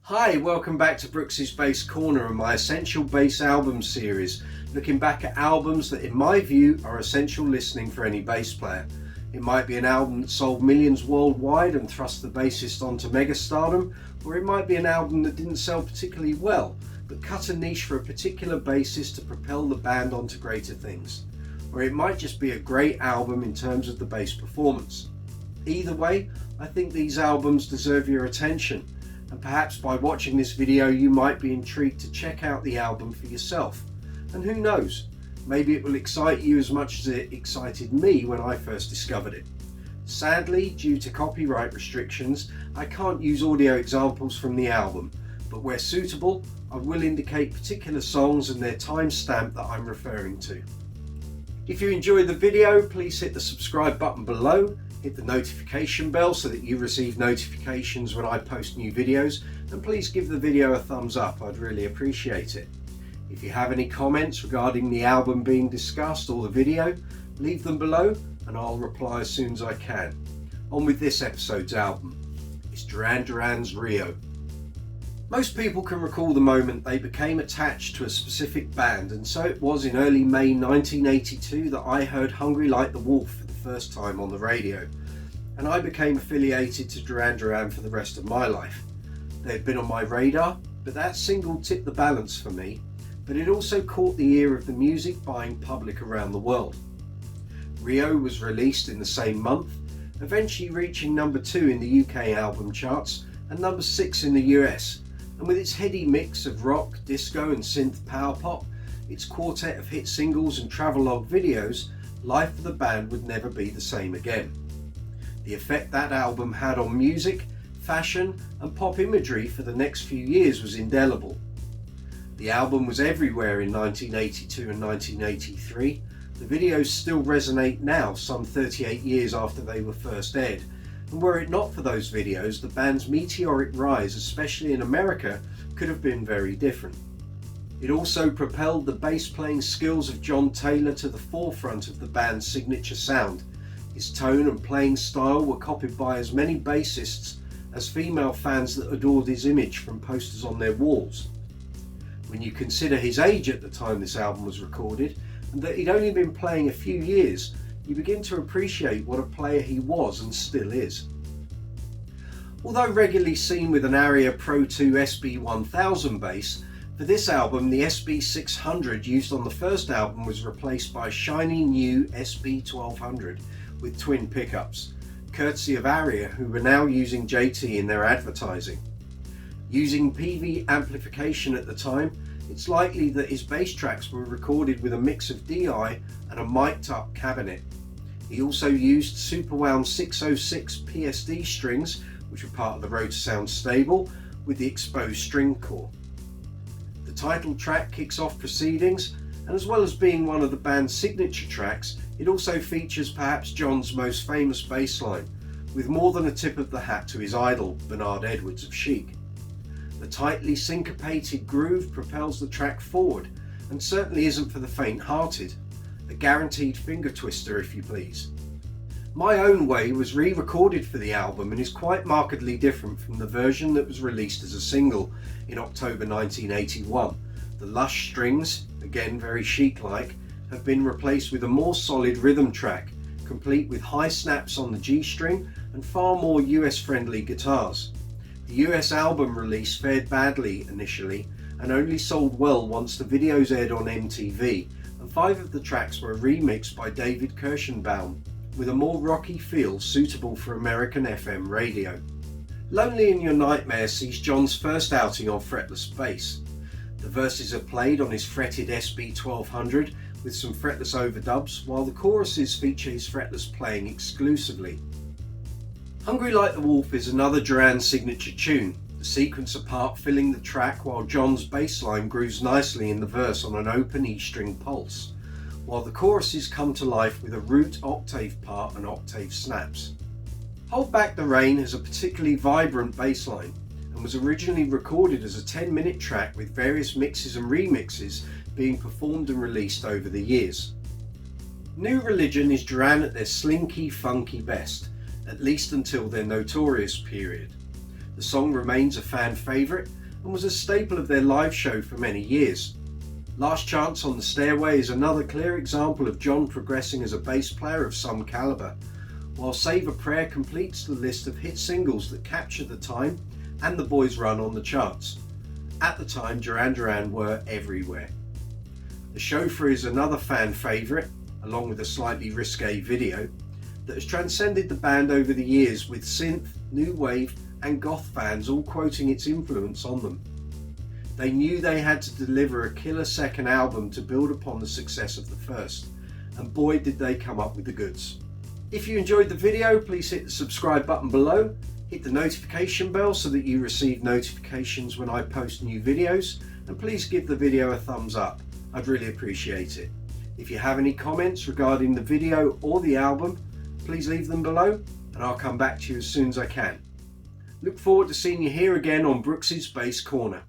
Hi, welcome back to Brooksy's Bass Corner and my Essential Bass Album series, looking back at albums that in my view are essential listening for any bass player. It might be an album that sold millions worldwide and thrust the bassist onto megastardom, or it might be an album that didn't sell particularly well, but cut a niche for a particular bassist to propel the band onto greater things. Or it might just be a great album in terms of the bass performance. Either way, I think these albums deserve your attention. And perhaps by watching this video you might be intrigued to check out the album for yourself. And who knows, maybe it will excite you as much as it excited me when I first discovered it. Sadly, due to copyright restrictions, I can't use audio examples from the album, but where suitable, I will indicate particular songs and their timestamp that I'm referring to. If you enjoyed the video, please hit the subscribe button below. Hit the notification bell so that you receive notifications when I post new videos, and please give the video a thumbs up, I'd really appreciate it. If you have any comments regarding the album being discussed or the video, leave them below and I'll reply as soon as I can. On with this episode's album. It's Duran Duran's Rio. Most people can recall the moment they became attached to a specific band, and so it was in early May 1982 that I heard Hungry Like the Wolf for the first time on the radio, and I became affiliated to Duran Duran for the rest of my life. They'd been on my radar, but that single tipped the balance for me, but it also caught the ear of the music buying public around the world. Rio was released in the same month, eventually reaching number 2 in the UK album charts and number 6 in the US, and with its heady mix of rock, disco and synth power pop, its quartet of hit singles and travelogue videos, life for the band would never be the same again. The effect that album had on music, fashion and pop imagery for the next few years was indelible. The album was everywhere in 1982 and 1983. The videos still resonate now, some 38 years after they were first aired. And were it not for those videos, the band's meteoric rise, especially in America, could have been very different. It also propelled the bass playing skills of John Taylor to the forefront of the band's signature sound. His tone and playing style were copied by as many bassists as female fans that adored his image from posters on their walls. When you consider his age at the time this album was recorded, and that he'd only been playing a few years, you begin to appreciate what a player he was and still is. Although regularly seen with an Aria Pro 2 SB1000 bass, for this album the SB600 used on the first album was replaced by a shiny new SB1200 with twin pickups, courtesy of Aria, who were now using JT in their advertising. Using PV amplification at the time, it's likely that his bass tracks were recorded with a mix of DI and a mic'd up cabinet. He also used superwound 606 PSD strings, which were part of the Rotosound stable, with the exposed string core. The title track kicks off proceedings, and as well as being one of the band's signature tracks, it also features perhaps John's most famous bass line, with more than a tip of the hat to his idol, Bernard Edwards of Chic. The tightly syncopated groove propels the track forward, and certainly isn't for the faint-hearted. A guaranteed finger twister, if you please. My Own Way was re-recorded for the album and is quite markedly different from the version that was released as a single in October 1981. The lush strings, again very Chic-like, have been replaced with a more solid rhythm track, complete with high snaps on the G string and far more US-friendly guitars. The US album release fared badly initially and only sold well once the videos aired on MTV, and 5 of the tracks were remixed by David Kirschenbaum with a more rocky feel suitable for American FM radio. Lonely in Your Nightmare sees John's first outing on fretless bass. The verses are played on his fretted SB1200 with some fretless overdubs, while the choruses feature his fretless playing exclusively. Hungry Like the Wolf is another Duran signature tune, the sequencer part filling the track while John's bass line grooves nicely in the verse on an open E-string pulse, while the choruses come to life with a root octave part and octave snaps. Hold Back the Rain has a particularly vibrant bass line and was originally recorded as a 10-minute track with various mixes and remixes being performed and released over the years. New Religion is Duran at their slinky, funky best, at least until their Notorious period. The song remains a fan favourite and was a staple of their live show for many years. Last Chance on the Stairway is another clear example of John progressing as a bass player of some calibre, while Save a Prayer completes the list of hit singles that capture the time and the boys' run on the charts. At the time, Duran Duran were everywhere. The Chauffeur is another fan favourite, along with a slightly risque video, that has transcended the band over the years, with synth, new wave and goth fans all quoting its influence on them. They knew they had to deliver a killer second album to build upon the success of the first, and boy did they come up with the goods. If you enjoyed the video, please hit the subscribe button below, hit the notification bell so that you receive notifications when I post new videos, and please give the video a thumbs up. I'd really appreciate it. If you have any comments regarding the video or the album, please leave them below and I'll come back to you as soon as I can. Look forward to seeing you here again on Brooksy's Bass Corner.